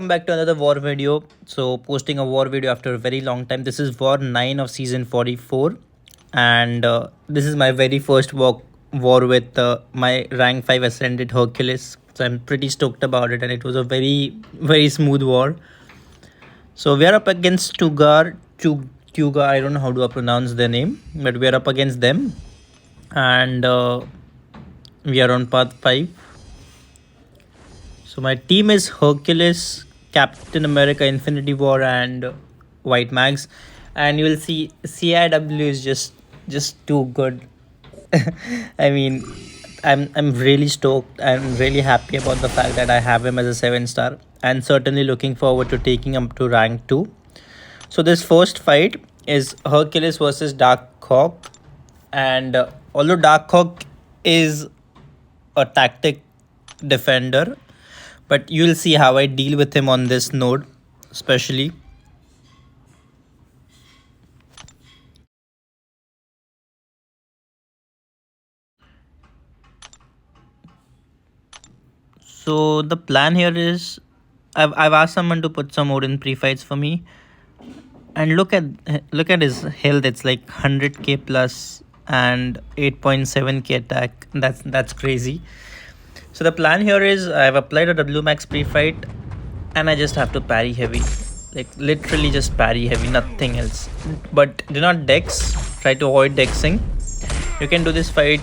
welcome back to another war video. So posting a war video after a very long time. This is war 9 of season 44, and this is my very first war with my rank 5 ascended Hercules. So I'm pretty stoked about it, and it was a very smooth war. So we are up against TUGAR. I don't know how to pronounce their name, but we are up against them, and we are on path 5. So my team is Hercules, Captain America, Infinity War, and White Mags, and you will see CAIW is just too good. I mean, I'm really stoked. I'm really happy about the fact that I have him as a 7-star, and certainly looking forward to taking him to rank 2. So this first fight is Hercules versus Dark Hawk, and although Dark Hawk is a tactic defender, but you'll see how I deal with him on this node especially. So the plan here is I've asked someone to put some Odin pre-fights for me, and look at his health. It's like 100k plus and 8.7k attack. That's crazy. So the plan here is I've applied a W max pre-fight, and I just have to parry heavy, like literally just parry heavy, nothing else. But do not dex. Try to avoid dexing. You can do this fight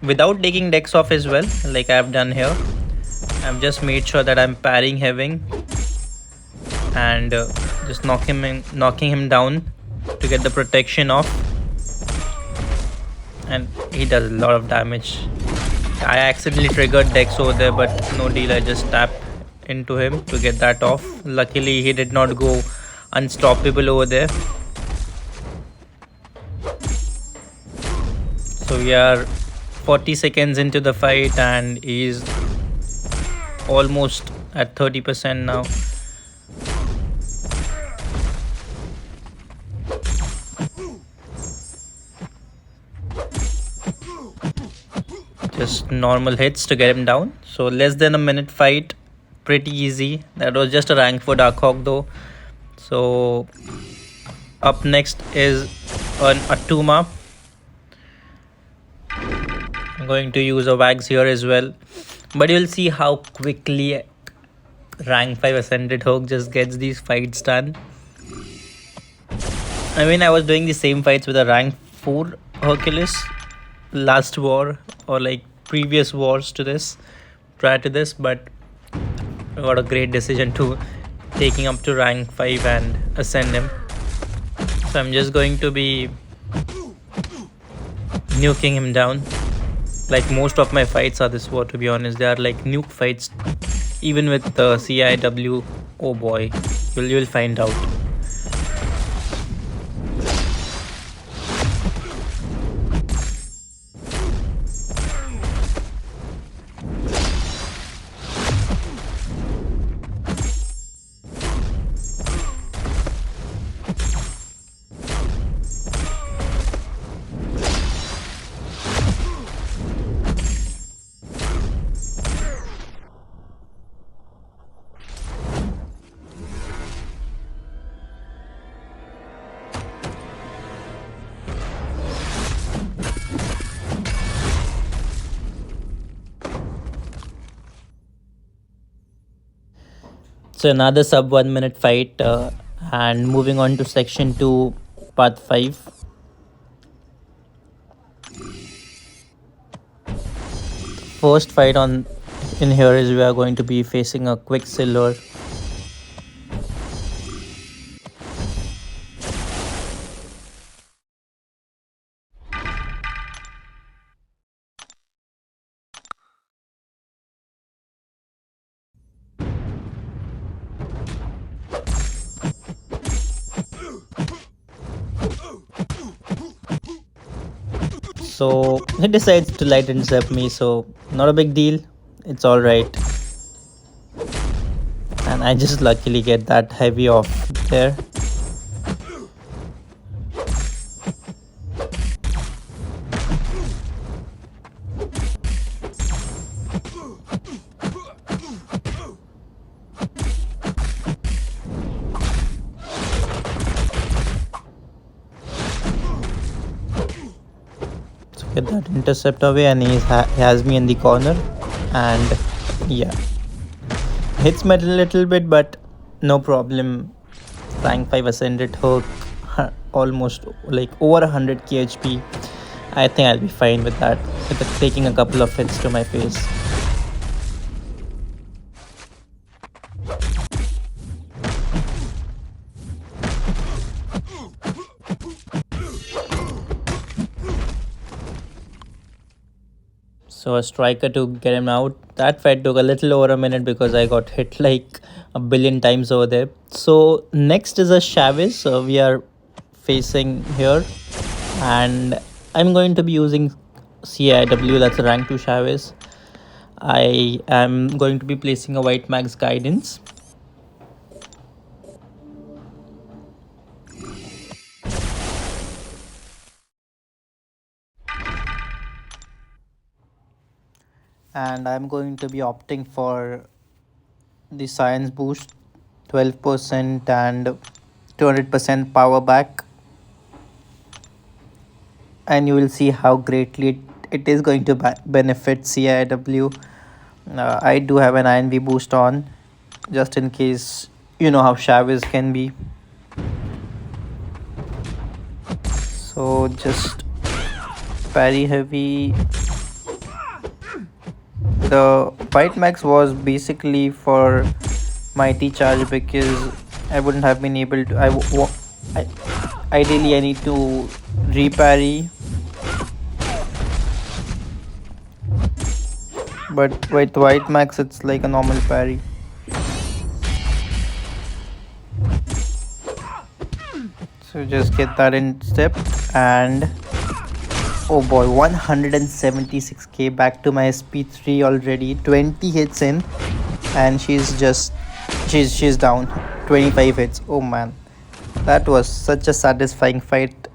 without taking dex off as well, like I've done here. I've just made sure that I'm parrying heavy and just knocking him down to get the protection off, and he does a lot of damage. I accidentally triggered dex over there, but no deal. I just tapped into him to get that off. Luckily he did not go unstoppable over there. So we are 40 seconds into the fight, and he's almost at 30% now. Just normal hits to get him down. So less than a minute fight, pretty easy. That was just a rank for Dark Hawk though. So up next is an Atuma. I'm going to use a Wags here as well, but you'll see how quickly rank 5 ascended Herc just gets these fights done. I mean, I was doing the same fights with a rank 4 Hercules last war, or like previous wars to this, prior to this, but I got a great decision to taking up to rank 5 and ascend him. So I'm just going to be nuking him down. Like most of my fights are this war, to be honest. They are like nuke fights, even with the CAIW. Oh boy, you'll find out. So another sub 1 minute fight, and moving on to section 2, part 5. First fight in here is we are going to be facing a Quicksilver. So he decides to light intercept me, so not a big deal, it's alright. And I just luckily get that heavy off there. get that intercept away, and he has me in the corner. And yeah, hits me a little bit, but no problem. Rank 5 Ascended Herc, almost like over 100k HP. I think I'll be fine with that, with it taking a couple of hits to my face. So a striker to get him out. That fight took a little over a minute because I got hit like a billion times over there. So next is a Chavez. So we are facing here, and I'm going to be using CAIW. That's a rank 2 Chavez. I am going to be placing a White Max Guidance. And I'm going to be opting for the Science Boost, 12% and 200% power back. And you will see how greatly it is going to benefit CIW. I do have an INV boost on, just in case you know how Chavez can be. So just parry heavy. The White Max was basically for mighty charge because I wouldn't have been able to. Ideally I need to reparry, but with White Max it's like a normal parry. So just get that in step, and oh boy, 176k back to my SP3 already. 20 hits in, and she's down. 25 hits. Oh man, that was such a satisfying fight.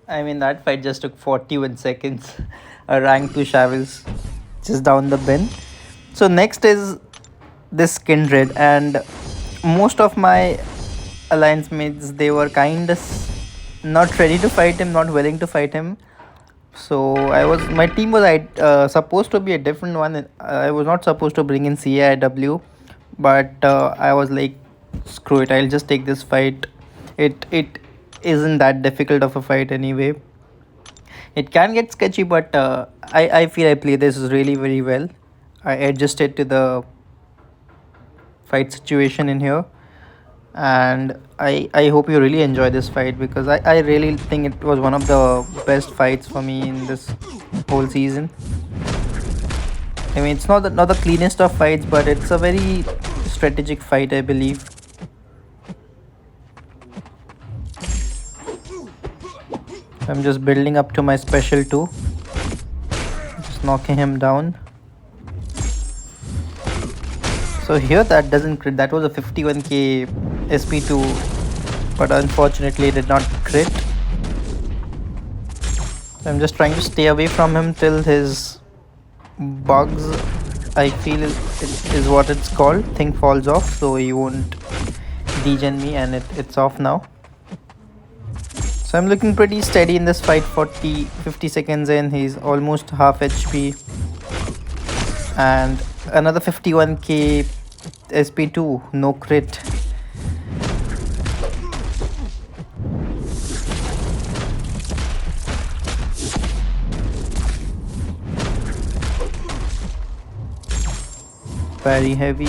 I mean, that fight just took 41 seconds. A rank 2 Chavez just down the bin. So next is this Kindred, and most of my alliance mates, they were kind of not ready to fight him, not willing to fight him. So my team was supposed to be a different one. I was not supposed to bring in CAIW, but I was like, screw it, I'll just take this fight. It isn't that difficult of a fight anyway. It can get sketchy, but I feel I play this really very well. I adjusted to the fight situation in here, and I hope you really enjoy this fight, because I really think it was one of the best fights for me in this whole season. I mean, it's not the cleanest of fights, but it's a very strategic fight, I believe. I'm just building up to my special 2, just knocking him down. So here that doesn't crit. That was a 51k SP2, but unfortunately it did not crit. So I'm just trying to stay away from him till his bugs, I feel is what it's called, thing falls off, so he won't degen me, and it's off now. So I'm looking pretty steady in this fight. 50 seconds in, he's almost half HP, and another 51k SP2, no crit. Very heavy.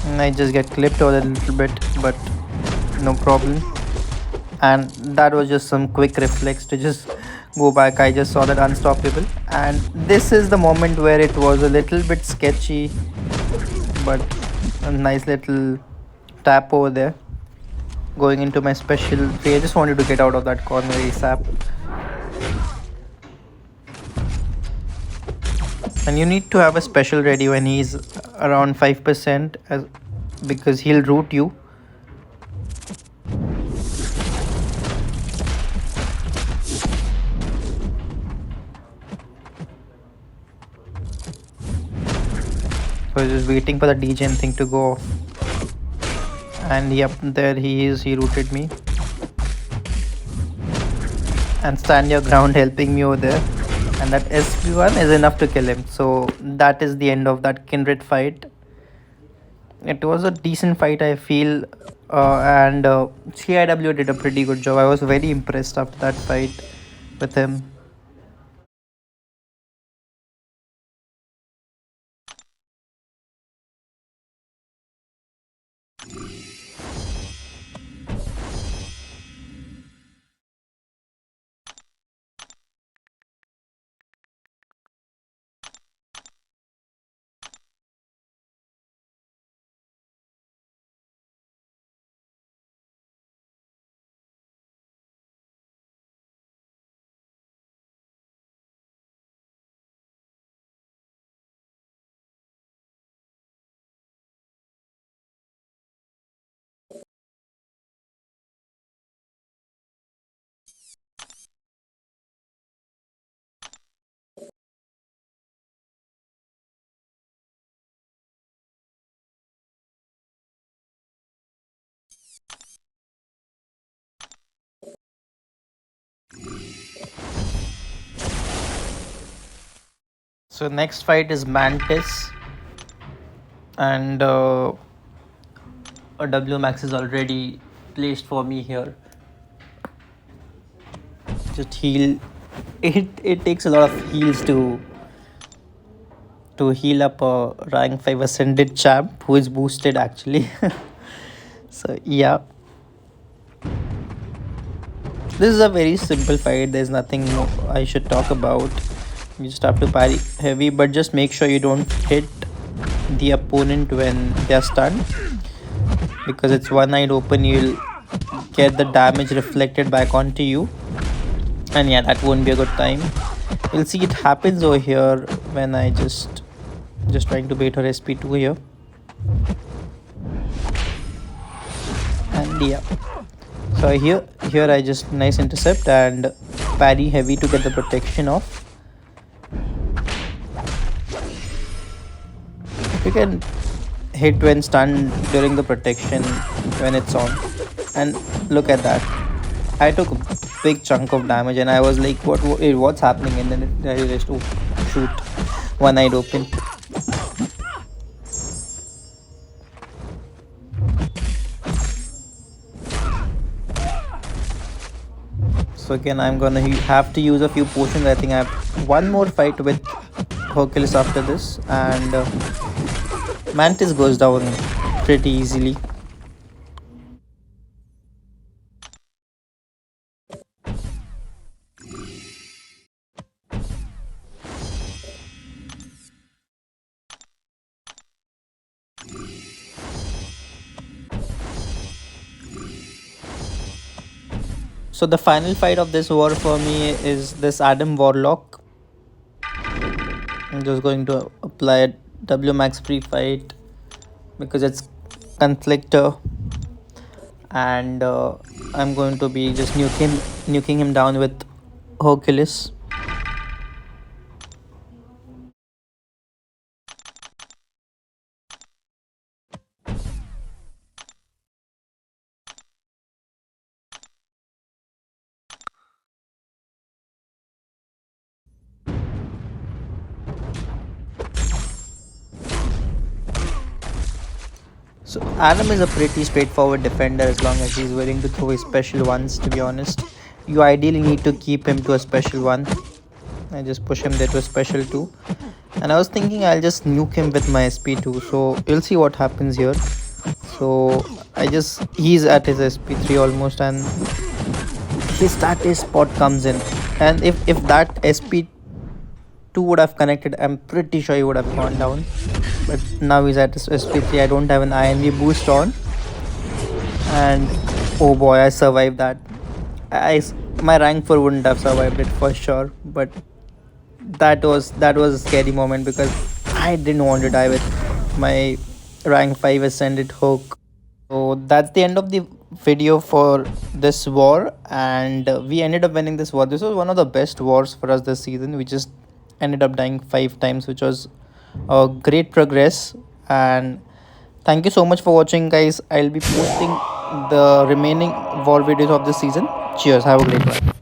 And I just get clipped over a little bit, but no problem. And that was just some quick reflex to just go back. I just saw that unstoppable, and this is the moment where it was a little bit sketchy, but a nice little tap over there going into my special 3. I just wanted to get out of that corner ASAP. And you need to have a special ready when he's around 5%, because he'll root you. I was just waiting for the DJM thing to go off. And yep, there he is. He rooted me. And stand your ground helping me over there. And that SP1 is enough to kill him. So that is the end of that Kindred fight. It was a decent fight, I feel. And CIW did a pretty good job. I was very impressed after that fight with him. So next fight is Mantis, and a W Max is already placed for me here. Just heal. It takes a lot of heals to heal up a rank 5 ascended champ who is boosted actually. So yeah, this is a very simple fight. There's nothing more I should talk about. You just have to parry heavy, but just make sure you don't hit the opponent when they're stunned, because it's one-eyed open. You'll get the damage reflected back onto you, and yeah, that won't be a good time. You'll see it happens over here when I just trying to bait her SP2 here. And yeah, so here I just nice intercept and parry heavy to get the protection off. You can hit when stunned during the protection when it's on. And look at that, I took a big chunk of damage and I was like, what's happening? And then it realized, oh shoot, one-eyed open. So again, I'm gonna have to use a few potions. I think I have one more fight with Hercules after this, and Mantis goes down pretty easily. So the final fight of this war for me is this Adam Warlock. I'm just going to apply a W Max pre-fight because it's Conflictor, and I'm going to be just nuking him down with Hercules. So Adam is a pretty straightforward defender as long as he's willing to throw his special ones, to be honest. You ideally need to keep him to a special one. I just push him there to a special 2. And I was thinking I'll just nuke him with my SP2. So you'll see what happens here. So he's at his SP3 almost, and his status spot comes in. And if that SP2 would have connected, I'm pretty sure he would have gone down. But now he's at his SP3. I don't have an INV boost on, and oh boy, I survived that. My rank 4 wouldn't have survived it for sure, but that was a scary moment because I didn't want to die with my rank 5 ascended Herc. So that's the end of the video for this war, and we ended up winning this war. This was one of the best wars for us this season. We just ended up dying 5 times, which was great progress. And thank you so much for watching, guys. I'll be posting the remaining war videos of this season. Cheers, have a great one.